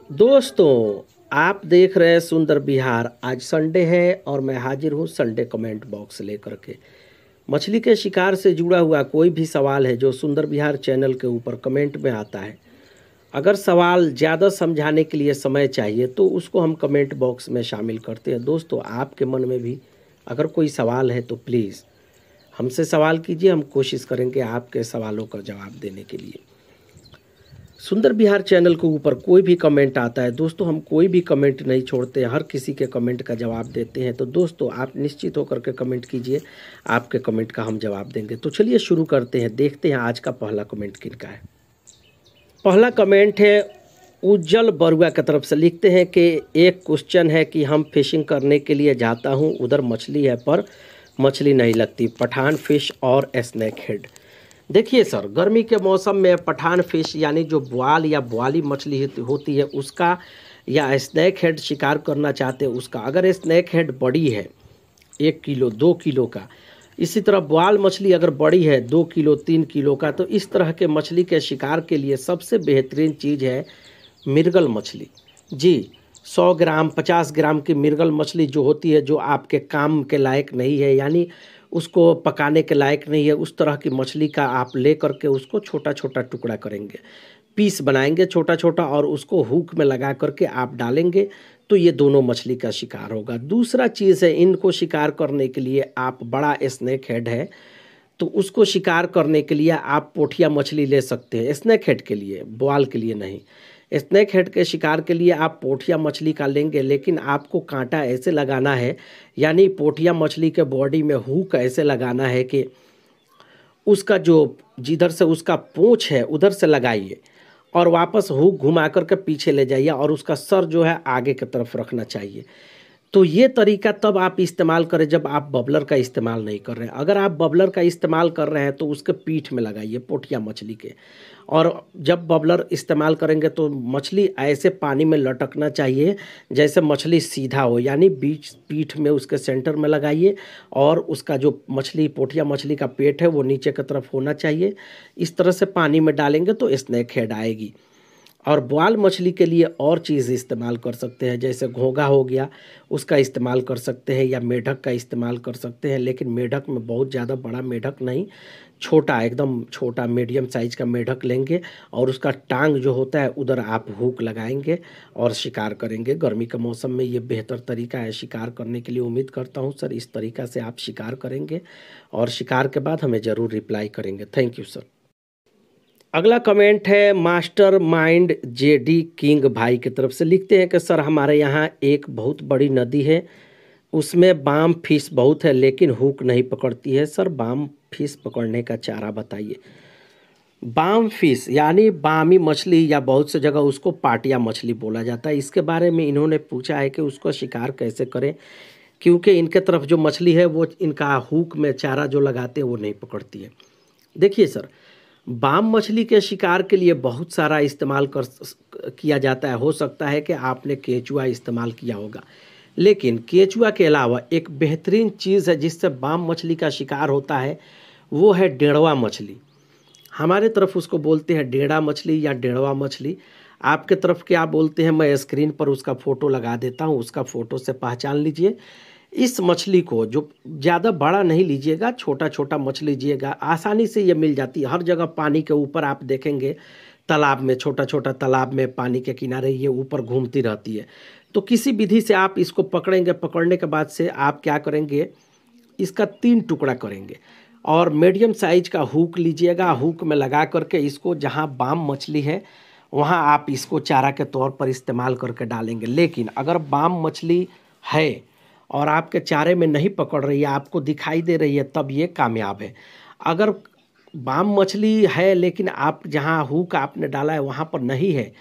दोस्तों, आप देख रहे हैं सुंदर बिहार। आज संडे है और मैं हाजिर हूँ संडे कमेंट बॉक्स लेकर के। मछली के शिकार से जुड़ा हुआ कोई भी सवाल है जो सुंदर बिहार चैनल के ऊपर कमेंट में आता है। अगर सवाल ज़्यादा समझाने के लिए समय चाहिए तो उसको हम कमेंट बॉक्स में शामिल करते हैं। दोस्तों, आपके मन में भी अगर कोई सवाल है तो प्लीज़ हमसे सवाल कीजिए। हम कोशिश करेंगे आपके सवालों का जवाब देने के लिए। सुंदर बिहार चैनल के ऊपर कोई भी कमेंट आता है दोस्तों, हम कोई भी कमेंट नहीं छोड़ते, हर किसी के कमेंट का जवाब देते हैं। तो दोस्तों, आप निश्चित होकर के कमेंट कीजिए, आपके कमेंट का हम जवाब देंगे। तो चलिए शुरू करते हैं, देखते हैं आज का पहला कमेंट किनका है। पहला कमेंट है उज्जवल बरुआ की तरफ से। लिखते हैं कि एक क्वेश्चन है कि हम फिशिंग करने के लिए जाता हूँ, उधर मछली है पर मछली नहीं लगती, पठान फिश और स्नैक हेड। देखिए सर, गर्मी के मौसम में पठान फिश यानी जो बुआल या बुआली मछली होती है उसका, या स्नैक हेड शिकार करना चाहते हैं उसका, अगर स्नैक हेड बड़ी है 1 किलो 2 किलो का, इसी तरह बुआल मछली अगर बड़ी है 2 किलो 3 किलो का, तो इस तरह के मछली के शिकार के लिए सबसे बेहतरीन चीज़ है मिर्गल मछली। जी, 100 ग्राम 50 ग्राम की मिर्गल मछली जो होती है, जो आपके काम के लायक नहीं है, यानी उसको पकाने के लायक नहीं है, उस तरह की मछली का आप ले करके उसको छोटा छोटा टुकड़ा करेंगे, पीस बनाएंगे छोटा छोटा, और उसको हुक में लगा करके आप डालेंगे तो ये दोनों मछली का शिकार होगा। दूसरा चीज़ है, इनको शिकार करने के लिए आप बड़ा स्नैक हेड है तो उसको शिकार करने के लिए आप पोठिया मछली ले सकते हैं, स्नैक हेड के लिए, बोआल के लिए नहीं। स्नैक हेड के शिकार के लिए आप पोठिया मछली का लेंगे, लेकिन आपको कांटा ऐसे लगाना है, यानी पोठिया मछली के बॉडी में हुक ऐसे लगाना है कि उसका जो जिधर से उसका पूंछ है उधर से लगाइए और वापस हुक घुमा करके पीछे ले जाइए, और उसका सर जो है आगे की तरफ रखना चाहिए। तो ये तरीका तब आप इस्तेमाल करें जब आप बबलर का इस्तेमाल नहीं कर रहे हैं। अगर आप बबलर का इस्तेमाल कर रहे हैं तो उसके पीठ में लगाइए पोठिया मछली के, और जब बबलर इस्तेमाल करेंगे तो मछली ऐसे पानी में लटकना चाहिए जैसे मछली सीधा हो, यानी बीच पीठ में उसके सेंटर में लगाइए, और उसका जो मछली पोठिया मछली का पेट है वो नीचे की तरफ होना चाहिए। इस तरह से पानी में डालेंगे तो स्नैक हेड आएगी। और बोआल मछली के लिए और चीज़ इस्तेमाल कर सकते हैं, जैसे घोंगा हो गया, उसका इस्तेमाल कर सकते हैं, या मेढक का इस्तेमाल कर सकते हैं। लेकिन मेढक में बहुत ज़्यादा बड़ा मेढक नहीं, छोटा, एकदम छोटा मीडियम साइज का मेढक लेंगे, और उसका टांग जो होता है उधर आप हुक लगाएंगे और शिकार करेंगे। गर्मी के मौसम में ये बेहतर तरीका है शिकार करने के लिए। उम्मीद करता हूँ सर इस तरीका से आप शिकार करेंगे, और शिकार के बाद हमें ज़रूर रिप्लाई करेंगे। Thank you sir. अगला कमेंट है मास्टर माइंड जेडी किंग भाई की तरफ से। लिखते हैं कि सर हमारे यहाँ एक बहुत बड़ी नदी है, उसमें बाम फिश बहुत है लेकिन हुक नहीं पकड़ती है। सर बाम फिश पकड़ने का चारा बताइए। बाम फिश यानी बामी मछली, या बहुत से जगह उसको पाटिया मछली बोला जाता है। इसके बारे में इन्होंने पूछा है कि उसको शिकार कैसे करें, क्योंकि इनके तरफ जो मछली है वो इनका हुक में चारा जो लगाते हैं वो नहीं पकड़ती है। देखिए सर, बाम मछली के शिकार के लिए बहुत सारा इस्तेमाल किया जाता है। हो सकता है कि आपने केंचुआ इस्तेमाल किया होगा, लेकिन केंचुआ के अलावा एक बेहतरीन चीज़ है जिससे बाम मछली का शिकार होता है, वो है डेढ़वा मछली। हमारे तरफ उसको बोलते हैं डेढ़ा मछली या डेढ़वा मछली। आपके तरफ क्या बोलते हैं, मैं स्क्रीन पर उसका फ़ोटो लगा देता हूँ, उसका फ़ोटो से पहचान लीजिए। इस मछली को जो ज़्यादा बड़ा नहीं लीजिएगा, छोटा छोटा मछली लीजिएगा, आसानी से ये मिल जाती है हर जगह। पानी के ऊपर आप देखेंगे तालाब में, छोटा छोटा तालाब में पानी के किनारे ये ऊपर घूमती रहती है। तो किसी विधि से आप इसको पकड़ेंगे, पकड़ने के बाद से आप क्या करेंगे, इसका 3 टुकड़ा करेंगे, और मीडियम साइज का हुक लीजिएगा। हुक में लगा करके इसको जहाँ बाम मछली है वहाँ आप इसको चारा के तौर पर इस्तेमाल करके डालेंगे। लेकिन अगर बाम मछली है और आपके चारे में नहीं पकड़ रही है, आपको दिखाई दे रही है, तब ये कामयाब है। अगर बाम मछली है लेकिन आप जहाँ हुक आपने डाला है वहाँ पर नहीं है,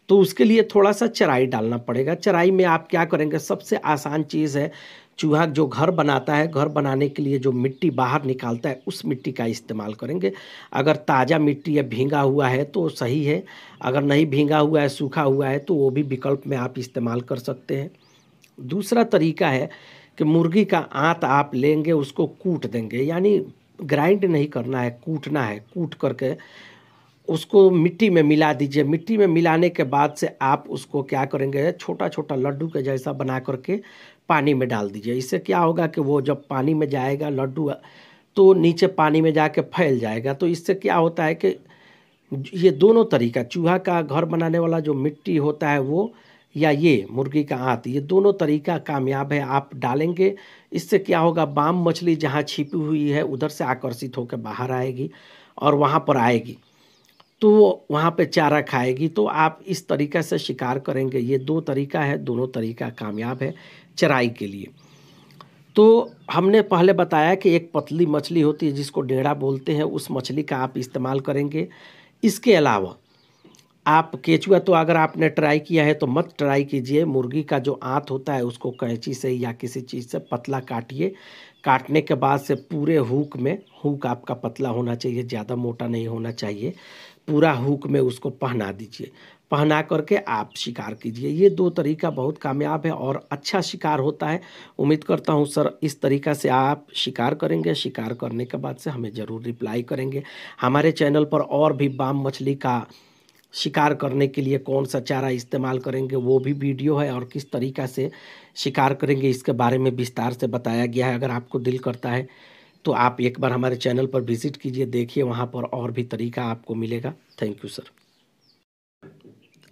तो उसके लिए थोड़ा सा चराई डालना पड़ेगा। चराई में आप क्या करेंगे, सबसे आसान चीज़ है, चूहा जो घर बनाता है, घर बनाने के लिए जो मिट्टी बाहर निकालता है उस मिट्टी का इस्तेमाल करेंगे। अगर ताज़ा मिट्टी है, भींगा हुआ है तो सही है, अगर नहीं भींगा हुआ है, सूखा हुआ है, तो वो भी विकल्प में आप इस्तेमाल कर सकते हैं। दूसरा तरीका है कि मुर्गी का आंत आप लेंगे, उसको कूट देंगे, यानी ग्राइंड नहीं करना है, कूटना है। कूट करके उसको मिट्टी में मिला दीजिए। मिट्टी में मिलाने के बाद से आप उसको क्या करेंगे, छोटा छोटा लड्डू के जैसा बना करके पानी में डाल दीजिए। इससे क्या होगा कि वो जब पानी में जाएगा लड्डू तो नीचे पानी में जाके फैल जाएगा। तो इससे क्या होता है कि ये दोनों तरीका, चूहा का घर बनाने वाला जो मिट्टी होता है वो, या ये मुर्गी का आंत, ये दोनों तरीका कामयाब है। आप डालेंगे, इससे क्या होगा, बाम मछली जहाँ छिपी हुई है उधर से आकर्षित होकर बाहर आएगी और वहाँ पर आएगी, तो वहाँ पे चारा खाएगी। तो आप इस तरीक़ा से शिकार करेंगे। ये दो तरीका है, दोनों तरीका कामयाब है चराई के लिए। तो हमने पहले बताया कि एक पतली मछली होती है जिसको डेढ़ा बोलते हैं, उस मछली का आप इस्तेमाल करेंगे। इसके अलावा आप केचुआ तो अगर आपने ट्राई किया है तो मत ट्राई कीजिए। मुर्गी का जो आंत होता है उसको कैंची से या किसी चीज़ से पतला काटिए। काटने के बाद से पूरे हुक में, हुक आपका पतला होना चाहिए, ज़्यादा मोटा नहीं होना चाहिए, पूरा हुक में उसको पहना दीजिए। पहना करके आप शिकार कीजिए। ये दो तरीका बहुत कामयाब है और अच्छा शिकार होता है। उम्मीद करता हूँ सर इस तरीका से आप शिकार करेंगे। शिकार करने के बाद से हमें ज़रूर रिप्लाई करेंगे। हमारे चैनल पर और भी बाम मछली का शिकार करने के लिए कौन सा चारा इस्तेमाल करेंगे वो भी वीडियो है, और किस तरीका से शिकार करेंगे इसके बारे में विस्तार से बताया गया है। अगर आपको दिल करता है तो आप एक बार हमारे चैनल पर विजिट कीजिए, देखिए वहाँ पर और भी तरीका आपको मिलेगा। Thank you sir.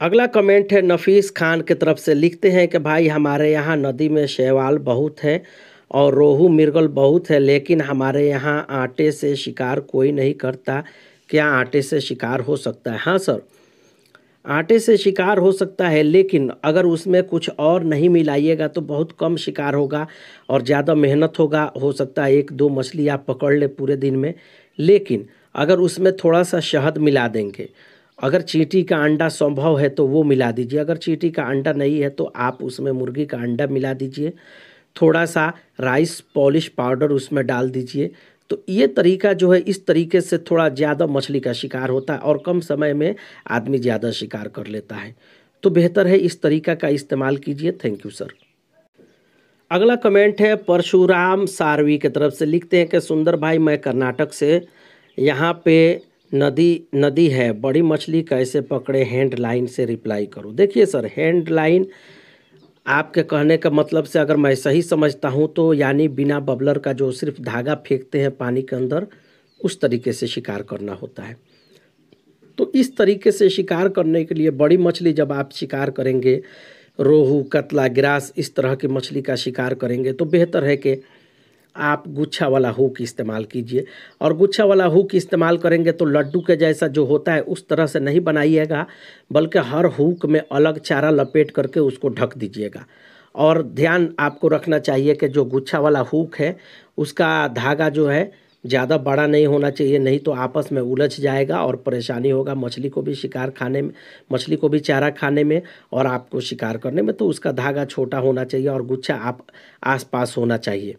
अगला कमेंट है नफीस खान की तरफ से, लिखते हैं कि भाई हमारे यहाँ नदी में शैवाल बहुत है और रोहू मृगल बहुत है, लेकिन हमारे यहाँ आटे से शिकार कोई नहीं करता। क्या आटे से शिकार हो सकता है? हाँ सर, आटे से शिकार हो सकता है, लेकिन अगर उसमें कुछ और नहीं मिलाइएगा तो बहुत कम शिकार होगा और ज़्यादा मेहनत होगा। हो सकता है एक दो मछली आप पकड़ ले पूरे दिन में, लेकिन अगर उसमें थोड़ा सा शहद मिला देंगे, अगर चींटी का अंडा संभव है तो वो मिला दीजिए। अगर चींटी का अंडा नहीं है तो आप उसमें मुर्गी का अंडा मिला दीजिए, थोड़ा सा राइस पॉलिश पाउडर उसमें डाल दीजिए। तो ये तरीका जो है, इस तरीके से थोड़ा ज़्यादा मछली का शिकार होता है और कम समय में आदमी ज़्यादा शिकार कर लेता है। तो बेहतर है इस तरीका का इस्तेमाल कीजिए। Thank you sir. अगला कमेंट है परशुराम सारवी की तरफ से, लिखते हैं कि सुंदर भाई मैं कर्नाटक से, यहाँ पे नदी है, बड़ी मछली कैसे पकड़े, हैंड लाइन से रिप्लाई करो। देखिए सर, हैंड लाइन आपके कहने का मतलब से अगर मैं सही समझता हूँ तो यानी बिना बबलर का, जो सिर्फ धागा फेंकते हैं पानी के अंदर, उस तरीके से शिकार करना होता है। तो इस तरीके से शिकार करने के लिए बड़ी मछली जब आप शिकार करेंगे, रोहू, कतला, ग्रास, इस तरह की मछली का शिकार करेंगे तो बेहतर है कि आप गुच्छा वाला हुक इस्तेमाल कीजिए। और गुच्छा वाला हुक इस्तेमाल करेंगे तो लड्डू के जैसा जो होता है उस तरह से नहीं बनाइएगा, बल्कि हर हुक में अलग चारा लपेट करके उसको ढक दीजिएगा। और ध्यान आपको रखना चाहिए कि जो गुच्छा वाला हुक है उसका धागा जो है ज़्यादा बड़ा नहीं होना चाहिए, नहीं तो आपस में उलझ जाएगा और परेशानी होगा मछली को भी शिकार खाने में, मछली को भी चारा खाने में और आपको शिकार करने में। तो उसका धागा छोटा होना चाहिए और गुच्छा आप आसपास होना चाहिए।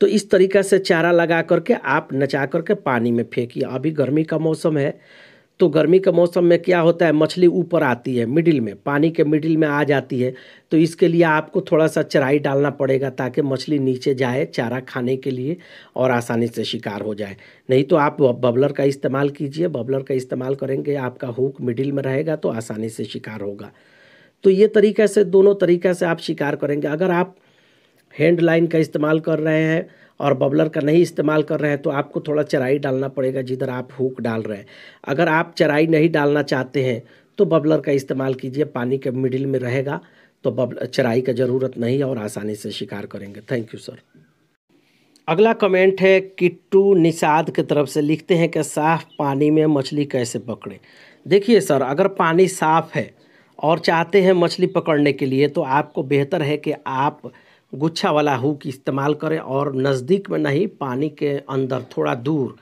तो इस तरीक़ा से चारा लगा करके आप नचा करके पानी में फेंकिए। अभी गर्मी का मौसम है, तो गर्मी के मौसम में क्या होता है, मछली ऊपर आती है, मिडिल में, पानी के मिडिल में आ जाती है। तो इसके लिए आपको थोड़ा सा चराई डालना पड़ेगा ताकि मछली नीचे जाए चारा खाने के लिए और आसानी से शिकार हो जाए। नहीं तो आप बबलर का इस्तेमाल कीजिए। बबलर का इस्तेमाल करेंगे, आपका हुक मिडिल में रहेगा तो आसानी से शिकार होगा। तो ये तरीक़े से, दोनों तरीक़ा से आप शिकार करेंगे। अगर आप हैंड लाइन का इस्तेमाल कर रहे हैं और बबलर का नहीं इस्तेमाल कर रहे हैं तो आपको थोड़ा चराई डालना पड़ेगा जिधर आप हुक डाल रहे हैं। अगर आप चराई नहीं डालना चाहते हैं तो बबलर का इस्तेमाल कीजिए, पानी के मिडिल में रहेगा तो चराई का ज़रूरत नहीं और आसानी से शिकार करेंगे। Thank you sir. अगला कमेंट है किट्टू निषाद की तरफ से, लिखते हैं कि साफ़ पानी में मछली कैसे पकड़ें। देखिए सर, अगर पानी साफ़ है और चाहते हैं मछली पकड़ने के लिए तो आपको बेहतर है कि आप गुच्छा वाला हुक इस्तेमाल करें और नज़दीक में नहीं, पानी के अंदर थोड़ा दूर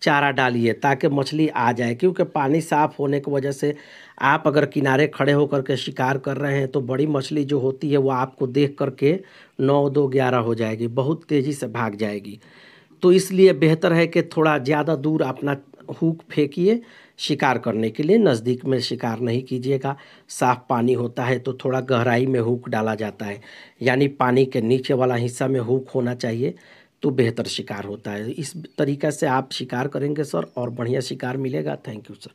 चारा डालिए ताकि मछली आ जाए। क्योंकि पानी साफ़ होने की वजह से आप अगर किनारे खड़े होकर के शिकार कर रहे हैं तो बड़ी मछली जो होती है वो आपको देख करके 9 2 11 हो जाएगी, बहुत तेज़ी से भाग जाएगी। तो इसलिए बेहतर है कि थोड़ा ज़्यादा दूर अपना हुक फेंकिए शिकार करने के लिए, नज़दीक में शिकार नहीं कीजिएगा। साफ़ पानी होता है तो थोड़ा गहराई में हुक डाला जाता है, यानी पानी के नीचे वाला हिस्सा में हुक होना चाहिए तो बेहतर शिकार होता है। इस तरीक़े से आप शिकार करेंगे सर और बढ़िया शिकार मिलेगा। Thank you sir.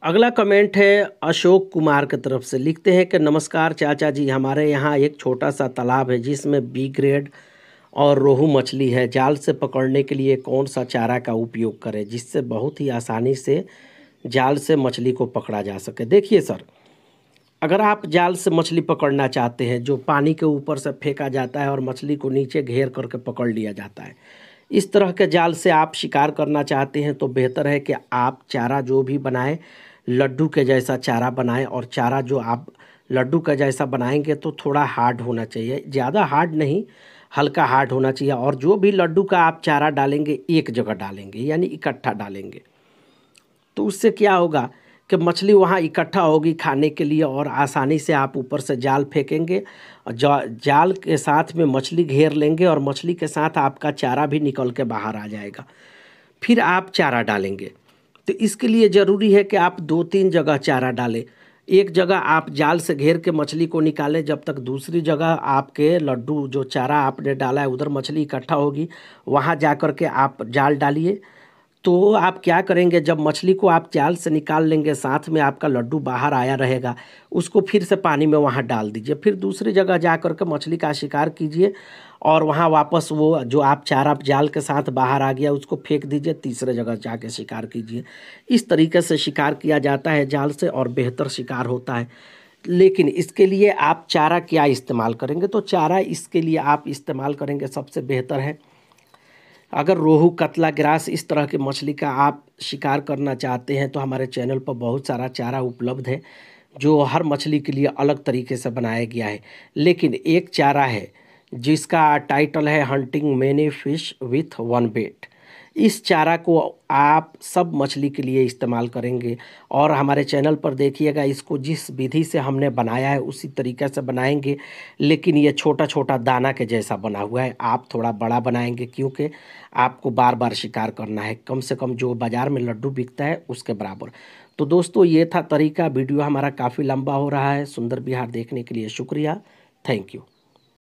अगला कमेंट है अशोक कुमार की तरफ से, लिखते हैं कि नमस्कार चाचा जी, हमारे यहाँ एक छोटा सा तालाब है जिसमें बी ग्रेड और रोहू मछली है। जाल से पकड़ने के लिए कौन सा चारा का उपयोग करें जिससे बहुत ही आसानी से जाल से मछली को पकड़ा जा सके। देखिए सर, अगर आप जाल से मछली पकड़ना चाहते हैं, जो पानी के ऊपर से फेंका जाता है और मछली को नीचे घेर करके पकड़ लिया जाता है, इस तरह के जाल से आप शिकार करना चाहते हैं तो बेहतर है कि आप चारा जो भी बनाएं लड्डू के जैसा चारा बनाएं। और चारा जो आप लड्डू का जैसा बनाएंगे तो थोड़ा हार्ड होना चाहिए, ज़्यादा हार्ड नहीं, हल्का हार्ड होना चाहिए। और जो भी लड्डू का आप चारा डालेंगे एक जगह डालेंगे, यानी इकट्ठा डालेंगे, तो उससे क्या होगा कि मछली वहाँ इकट्ठा होगी खाने के लिए और आसानी से आप ऊपर से जाल फेंकेंगे और जाल के साथ में मछली घेर लेंगे और मछली के साथ आपका चारा भी निकल के बाहर आ जाएगा। फिर आप चारा डालेंगे, तो इसके लिए ज़रूरी है कि आप 2-3 जगह चारा डालें। एक जगह आप जाल से घेर के मछली को निकालें, जब तक दूसरी जगह आपके लड्डू जो चारा आपने डाला है उधर मछली इकट्ठा होगी, वहाँ जा कर के आप जाल डालिए। तो आप क्या करेंगे, जब मछली को आप जाल से निकाल लेंगे साथ में आपका लड्डू बाहर आया रहेगा, उसको फिर से पानी में वहाँ डाल दीजिए। फिर दूसरी जगह जा कर के मछली का शिकार कीजिए और वहाँ वापस वो जो आप चारा जाल के साथ बाहर आ गया उसको फेंक दीजिए, तीसरे जगह जाके शिकार कीजिए। इस तरीके से शिकार किया जाता है जाल से और बेहतर शिकार होता है। लेकिन इसके लिए आप चारा क्या इस्तेमाल करेंगे, तो चारा इसके लिए आप इस्तेमाल करेंगे, सबसे बेहतर है अगर रोहू, कतला, ग्रास इस तरह की मछली का आप शिकार करना चाहते हैं तो हमारे चैनल पर बहुत सारा चारा उपलब्ध है जो हर मछली के लिए अलग तरीके से बनाया गया है। लेकिन एक चारा है जिसका टाइटल है hunting many fish with one bait. इस चारा को आप सब मछली के लिए इस्तेमाल करेंगे और हमारे चैनल पर देखिएगा, इसको जिस विधि से हमने बनाया है उसी तरीके से बनाएंगे। लेकिन ये छोटा छोटा दाना के जैसा बना हुआ है, आप थोड़ा बड़ा बनाएंगे क्योंकि आपको बार बार शिकार करना है, कम से कम जो बाज़ार में लड्डू बिकता है उसके बराबर। तो दोस्तों ये था तरीका। वीडियो हमारा काफ़ी लंबा हो रहा है। सुंदर बिहार देखने के लिए शुक्रिया, थैंक यू।